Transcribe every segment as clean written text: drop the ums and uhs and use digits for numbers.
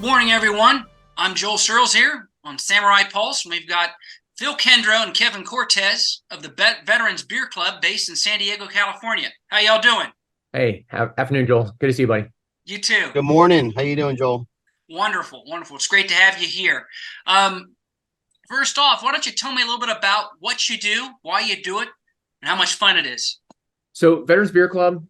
morning, everyone. I'm Joel Searles here on Samurai Pulse, and we've got Phil Kendro and Kevin Cortes of the Veterans Beer Club based in San Diego, California. How y'all doing? Hey, afternoon, Joel. Good to see you, buddy. You too. Good morning. How you doing, Joel? Wonderful, wonderful. It's great to have you here. First off, why don't you tell me a little bit about what you do, why you do it, and how much fun it is? So Veterans Beer Club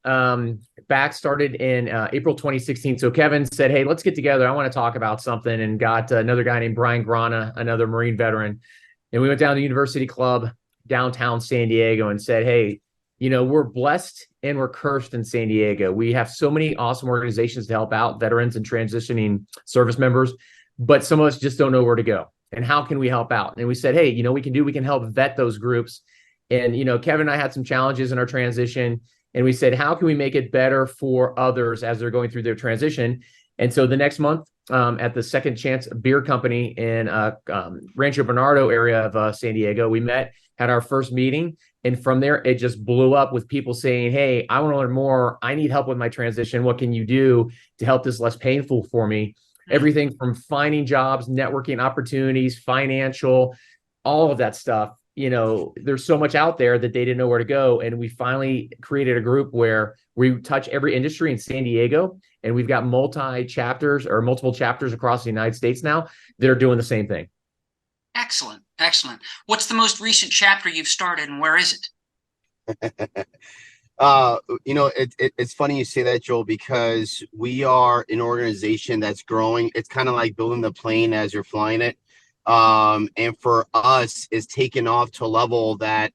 started in April 2016. So Kevin said, hey, let's get together. I want to talk about something, and got another guy named Brian Grana, another Marine veteran. And we went down to the University Club downtown San Diego and said, hey, we're blessed and we're cursed in San Diego. We have so many awesome organizations to help out veterans and transitioning service members, but some of us just don't know where to go. And how can we help out? And we said, hey, we can help vet those groups. And, Kevin and I had some challenges in our transition, and we said, how can we make it better for others as they're going through their transition? And so the next month at the Second Chance Beer Company in Rancho Bernardo area of San Diego, we had our first meeting. And from there, it just blew up with people saying, hey, I want to learn more. I need help with my transition. What can you do to help this less painful for me? Everything from finding jobs, networking opportunities, financial, all of that stuff. There's so much out there that they didn't know where to go. And we finally created a group where we touch every industry in San Diego. And we've got multiple chapters across the United States now that are doing the same thing. Excellent. Excellent. What's the most recent chapter you've started, and where is it? It's funny you say that, Joel, because we are an organization that's growing. It's kind of like building the plane as you're flying it. And for us, it's taken off to a level that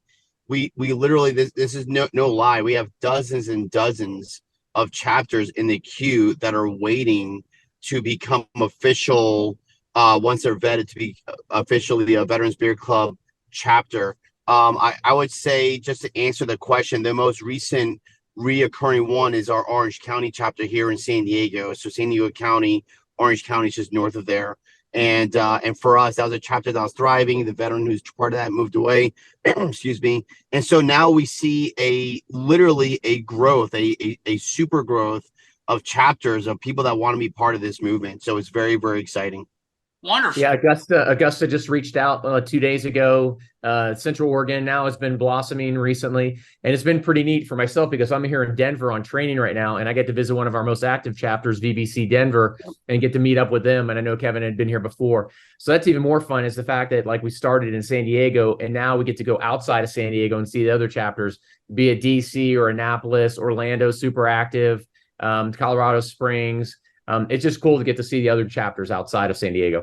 we literally, this is no lie. We have dozens and dozens of chapters in the queue that are waiting to become official, once they're vetted, to be officially a Veterans Beer Club chapter. I would say, just to answer the question, the most recent reoccurring one is our Orange County chapter here in San Diego. So San Diego County, Orange County is just north of there. And for us, that was a chapter that was thriving. The veteran who's part of that moved away, excuse me. And so now we see literally a growth, a super growth of chapters of people that want to be part of this movement. So it's very, very exciting. Wonderful. Yeah, Augusta just reached out 2 days ago. Central Oregon now has been blossoming recently, and it's been pretty neat for myself because I'm here in Denver on training right now, and I get to visit one of our most active chapters, VBC Denver, and get to meet up with them. And I know Kevin had been here before, so that's even more fun. Is the fact that we started in San Diego, and now we get to go outside of San Diego and see the other chapters, be it DC or Annapolis, Orlando, super active, Colorado Springs. It's just cool to get to see the other chapters outside of San Diego.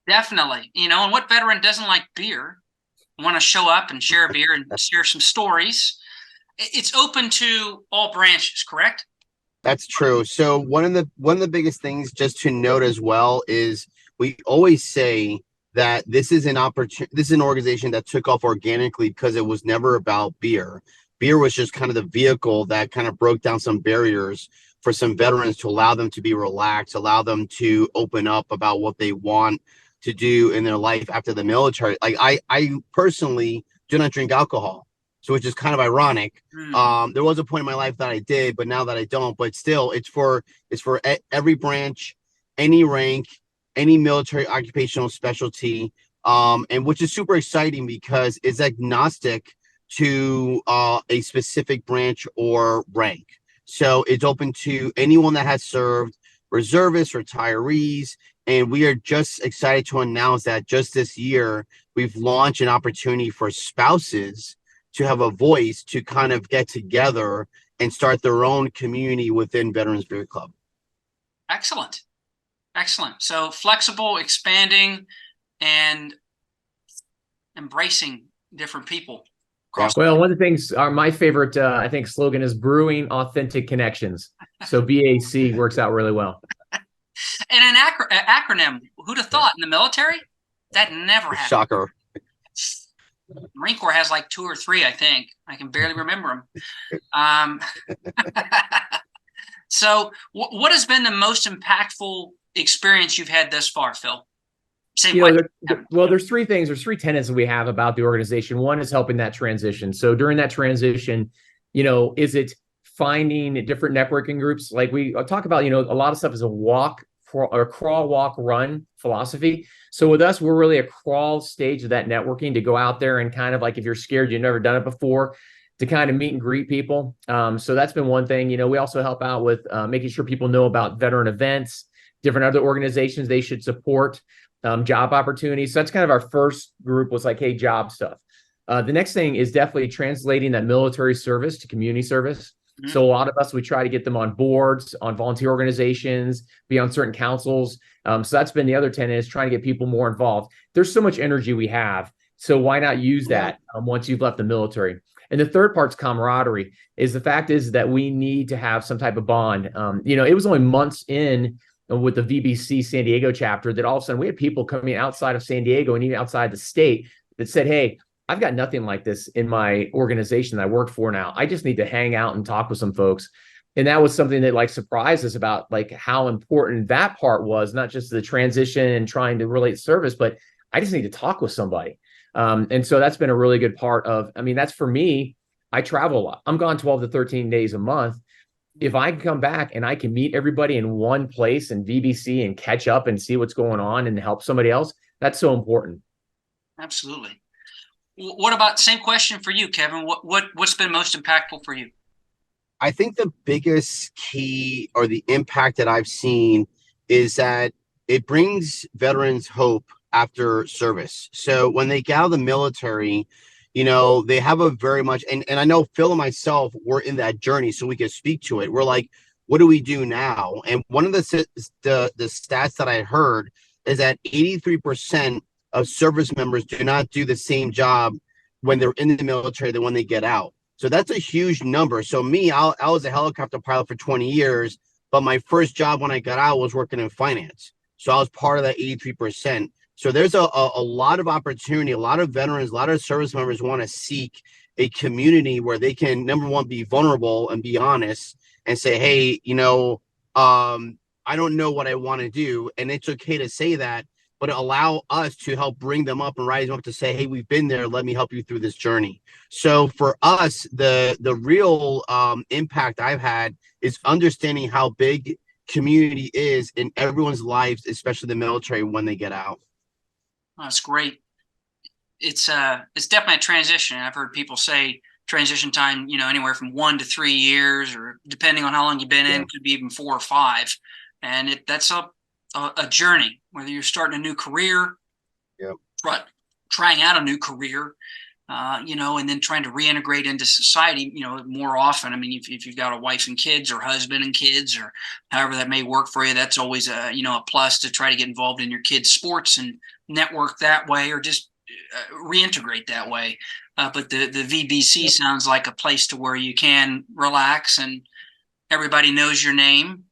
Definitely. And what veteran doesn't like beer? Want to show up and share a beer and share some stories? It's open to all branches, correct? That's true. So one of the biggest things just to note as well is we always say that this is an opportunity. This is an organization that took off organically because it was never about beer. Beer was just kind of the vehicle that kind of broke down some barriers for some veterans to allow them to be relaxed, allow them to open up about what they want to do in their life after the military. I personally do not drink alcohol, so which is kind of ironic. There was a point in my life that I did, but now that I don't. But still, it's for every branch, any rank, any military occupational specialty, and which is super exciting because it's agnostic to a specific branch or rank. So it's open to anyone that has served, reservists, retirees, and we are just excited to announce that just this year, we've launched an opportunity for spouses to have a voice to kind of get together and start their own community within Veterans Beer Club. Excellent. Excellent. So flexible, expanding, and embracing different people. Well, one of the things my favorite, I think, slogan is brewing authentic connections. So BAC works out really well. And an acronym, who'd have thought in the military? That never happened. Shocker. Marine Corps has like 2 or 3, I think. I can barely remember them. So what has been the most impactful experience you've had thus far, Phil? There's 3 things. There's 3 tenets that we have about the organization. One is helping that transition. So during that transition, is it finding different networking groups? Like we talk about, a lot of stuff is a walk crawl, walk, run philosophy. So with us, we're really a crawl stage of that networking to go out there and kind of like, if you're scared, you've never done it before, to kind of meet and greet people. So that's been one thing. We also help out with making sure people know about veteran events, different other organizations they should support, job opportunities. So that's kind of our first group, was like, hey, job stuff. The next thing is definitely translating that military service to community service. Mm-hmm. So a lot of us, we try to get them on boards, on volunteer organizations, be on certain councils. So that's been the other tenet, is trying to get people more involved. There's so much energy we have. So why not use that once you've left the military? And the third part's camaraderie. Is the fact is that we need to have some type of bond. It was only months in with the VBC San Diego chapter that all of a sudden we had people coming outside of San Diego and even outside the state that said, hey, I've got nothing like this in my organization that I work for now. I just need to hang out and talk with some folks. And that was something that like surprised us about like how important that part was, not just the transition and trying to relate service, but I just need to talk with somebody. And so that's been a really good part of, that's for me. I travel a lot. I'm gone 12 to 13 days a month. If I can come back and I can meet everybody in one place in VBC and catch up and see what's going on and help somebody else, that's so important. Absolutely. What about, same question for you, Kevin? What's been most impactful for you? I think the biggest key or the impact that I've seen is that it brings veterans hope after service. So when they get out of the military, they have a very much, and I know Phil and myself were in that journey, so we can speak to it. We're like, what do we do now? And one of the stats that I heard is that 83% of service members do not do the same job when they're in the military than when they get out. So that's a huge number. So me, I was a helicopter pilot for 20 years, but my first job when I got out was working in finance. So I was part of that 83%. So there's a lot of opportunity. A lot of veterans, a lot of service members want to seek a community where they can, number one, be vulnerable and be honest and say, hey, I don't know what I want to do. And it's okay to say that, but allow us to help bring them up and rise them up to say, hey, we've been there. Let me help you through this journey. So for us, the real impact I've had is understanding how big community is in everyone's lives, especially the military, when they get out. That's great. It's definitely a transition. I've heard people say transition time, anywhere from 1 to 3 years, or depending on how long you've been in, could be even 4 or 5. And that's a journey, whether you're starting a new career, trying out a new career, and then trying to reintegrate into society, more often. If you've got a wife and kids, or husband and kids, or however that may work for you, that's always a plus to try to get involved in your kids' sports and network that way, or just reintegrate that way. But the VBC sounds like a place to where you can relax and everybody knows your name.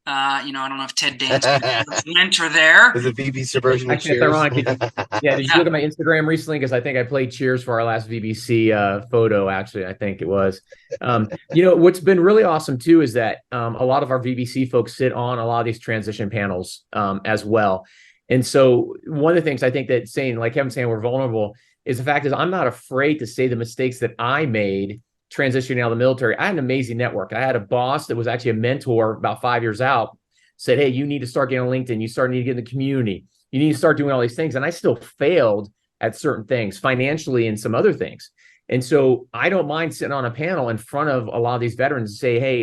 I don't know if Ted Danson was a mentor there. There's a VBC version of Cheers. Did you look at my Instagram recently? Because I think I played Cheers for our last VBC photo, actually. I think it was. What's been really awesome, too, is that a lot of our VBC folks sit on a lot of these transition panels as well. And so one of the things I think that saying, like Kevin's saying, we're vulnerable, is the fact is I'm not afraid to say the mistakes that I made transitioning out of the military. I had an amazing network. I had a boss that was actually a mentor about 5 years out, said, hey, you need to start getting on LinkedIn. You need to get in the community. You need to start doing all these things. And I still failed at certain things financially and some other things. And so I don't mind sitting on a panel in front of a lot of these veterans and say, hey,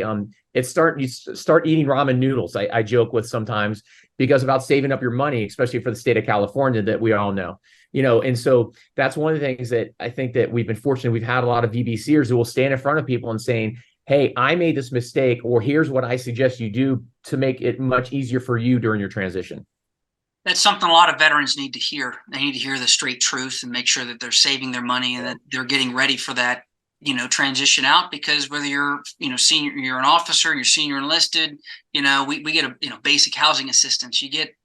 you start eating ramen noodles. I joke with sometimes, because about saving up your money, especially for the state of California that we all know. And so that's one of the things that I think that we've been fortunate. We've had a lot of VBCers who will stand in front of people and saying, hey, I made this mistake, or here's what I suggest you do to make it much easier for you during your transition. That's something a lot of veterans need to hear. They need to hear the straight truth and make sure that they're saving their money and that they're getting ready for that, transition out. Because whether you're, senior, you're an officer, you're senior enlisted, we get a, basic housing assistance. You get,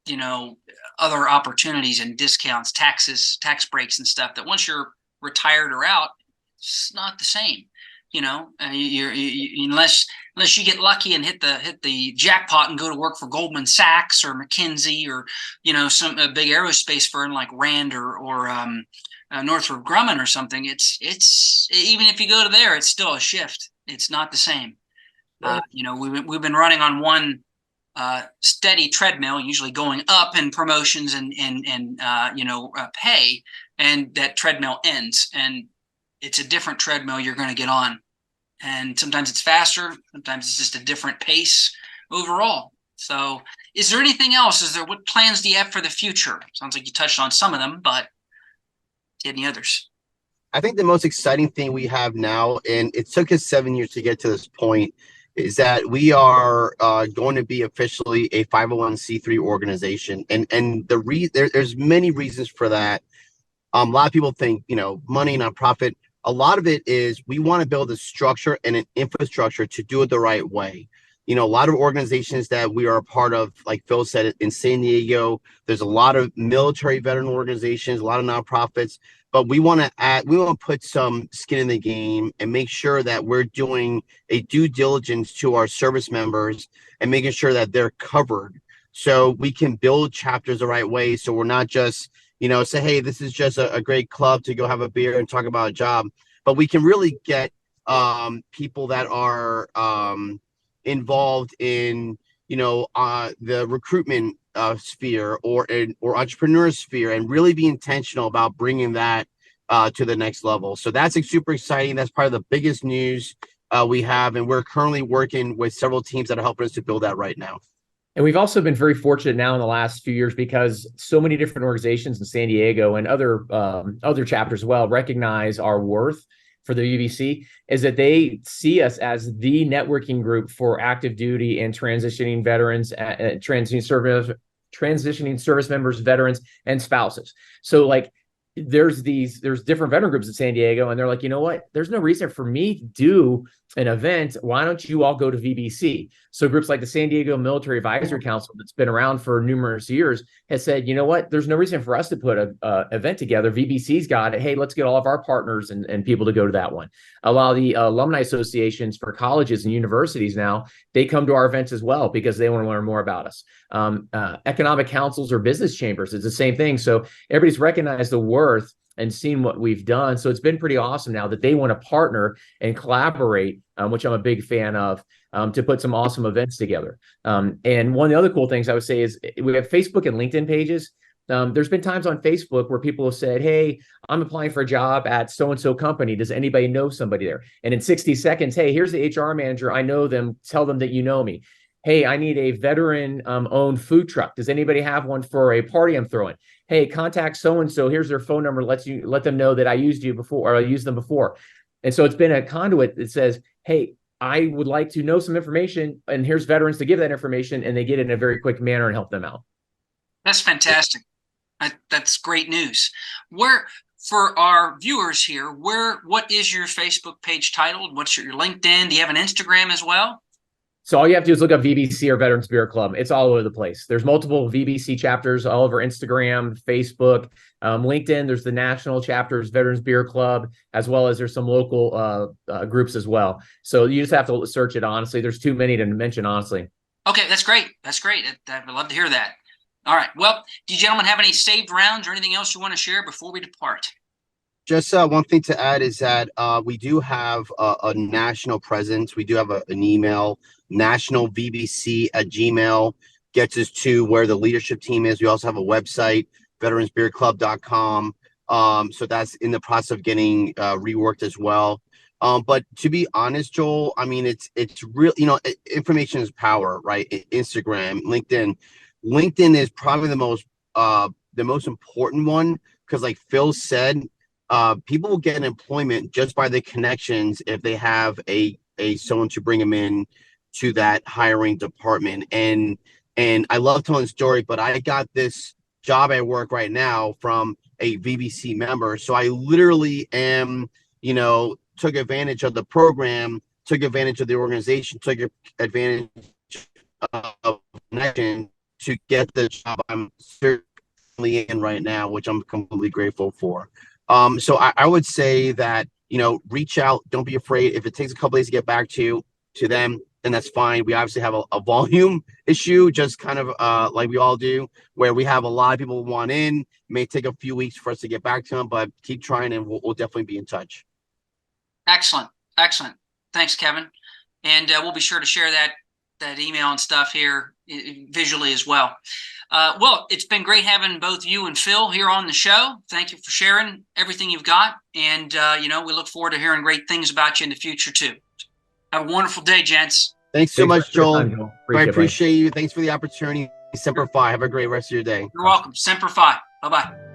other opportunities and discounts, taxes, tax breaks and stuff that once you're retired or out, it's not the same. Unless you get lucky and hit the jackpot and go to work for Goldman Sachs or McKinsey or some big aerospace firm like Rand or Northrop Grumman or something. It's even if you go to there, it's still a shift. It's not the same. Right. We've been running on one steady treadmill, usually going up in promotions and pay, and that treadmill ends, and it's a different treadmill you're going to get on, and sometimes it's faster, sometimes it's just a different pace overall. So, is there anything else? What plans do you have for the future? Sounds like you touched on some of them, but any others? I think the most exciting thing we have now, and it took us 7 years to get to this point, is that we are going to be officially a 501c3 organization, and there's many reasons for that. A lot of people think, money, nonprofit. A lot of it is we want to build a structure and an infrastructure to do it the right way. A lot of organizations that we are a part of, like Phil said, in San Diego, there's a lot of military veteran organizations, a lot of nonprofits, but we want to put some skin in the game and make sure that we're doing a due diligence to our service members and making sure that they're covered so we can build chapters the right way. So we're not just, say, hey, this is just a great club to go have a beer and talk about a job, but we can really get people that are involved in the recruitment sphere or entrepreneur sphere, and really be intentional about bringing that to the next level. So that's super exciting. That's part of the biggest news we have, and we're currently working with several teams that are helping us to build that right now. And we've also been very fortunate now in the last few years, because so many different organizations in San Diego and other chapters as well recognize our worth for the UBC, is that they see us as the networking group for active duty and transitioning veterans, transitioning service members, veterans, and spouses. So like there's different veteran groups in San Diego, and they're like, you know what? There's no reason for me to do an event. Why don't you all go to VBC? So groups like the San Diego Military Advisory Council, that's been around for numerous years, has said, you know what? There's no reason for us to put a event together. VBC's got it. Hey, let's get all of our partners and people to go to that one. A lot of the alumni associations for colleges and universities now, they come to our events as well because they want to learn more about us. Economic councils or business chambers, it's the same thing. So everybody's recognized the worth and seen what we've done. So it's been pretty awesome now that they want to partner and collaborate, which I'm a big fan of, to put some awesome events together. And one of the other cool things I would say is we have Facebook and LinkedIn pages. There's been times on Facebook where people have said, hey, I'm applying for a job at so-and-so company. Does anybody know somebody there? And in 60 seconds, hey, here's the HR manager. I know them. Tell them that you know me. Hey, I need a veteran owned food truck. Does anybody have one for a party I'm throwing? Hey, contact so-and-so. Here's their phone number. Let them know that I used you before, or I used them before. And so it's been a conduit that says, hey, I would like to know some information, and here's veterans to give that information, and they get it in a very quick manner and help them out. That's fantastic. That's great news. For our viewers here, what is your Facebook page titled? What's your LinkedIn? Do you have an Instagram as well? So all you have to do is look up VBC or Veterans Beer Club. It's all over the place. There's multiple VBC chapters all over Instagram, Facebook, LinkedIn. There's the national chapters, Veterans Beer Club, as well as there's some local groups as well. So you just have to search it, honestly. There's too many to mention, honestly. Okay, that's great. That's great. I'd love to hear that. All right. Well, do you gentlemen have any saved rounds or anything else you want to share before we depart? Just one thing to add is that we do have a national presence. We do have an email, nationalvbc@gmail, gets us to where the leadership team is. We also have a website, veteransbeerclub.com. So that's in the process of getting reworked as well. But to be honest, Joel, I mean, it's real, information is power, right? Instagram, LinkedIn. LinkedIn is probably the most important one, because like Phil said, people will get employment just by the connections if they have a someone to bring them in to that hiring department. And I love telling the story, but I got this job at work right now from a VBC member. So I literally took advantage of the program, took advantage of the organization, took advantage of connection to get the job I'm certainly in right now, which I'm completely grateful for. So I would say that, reach out. Don't be afraid. If it takes a couple days to get back to them, then that's fine. We obviously have a volume issue, just kind of like we all do, where we have a lot of people who want in. It may take a few weeks for us to get back to them, but keep trying, and we'll definitely be in touch. Excellent. Excellent. Thanks, Kevin. And we'll be sure to share that email and stuff here, visually as well. Well, it's been great having both you and Phil here on the show. Thank you for sharing everything you've got. And, we look forward to hearing great things about you in the future, too. Have a wonderful day, gents. Thanks so much, Joel. Joel. I appreciate you. Thanks for the opportunity. Semper Fi. Have a great rest of your day. You're welcome. Semper Fi. Bye-bye.